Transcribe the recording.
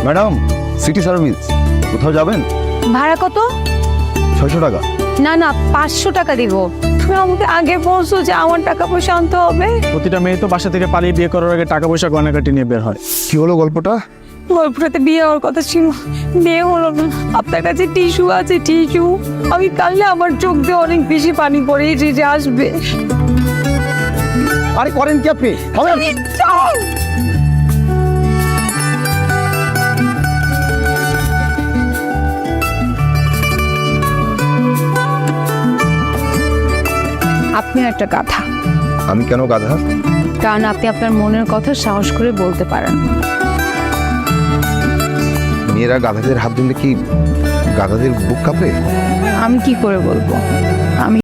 Madam, city service, কোথাও যাবেন? ভাড়া কত? 600 টাকা। না না, 500 টাকা দিব। তুমি আমাকে আগে বলছো যে আমার টাকা পয়সা আনতে হবে। প্রতিটা মেয়ে তো বাসা থেকে পালিয়ে বিয়ে করার আগে টাকা পয়সা গয়নাকাটি নিয়ে বের হয়। কি হলো গল্পটা? গল্পটাতে বিয়ে হওয়ার কথা ছিল, বিয়ে হলো না। আপনার কাছে টিস্যু আছে? টিস্যু আমি কাললে আমার চোখ দিয়ে অনেক বেশি পানি পড়ে যে আসবে। আরে করেন কি আপনি? আরে যাও। আপনি একটা গাধা। আমি কেন গাধা? কারণ আপনি আপনার মনের কথা সাহস করে বলতে পারেন। মেয়েরা গাধাদের হাত ধরলে কি গাধাদের বুক কাঁপে? আমি কি করে বলবো? আমি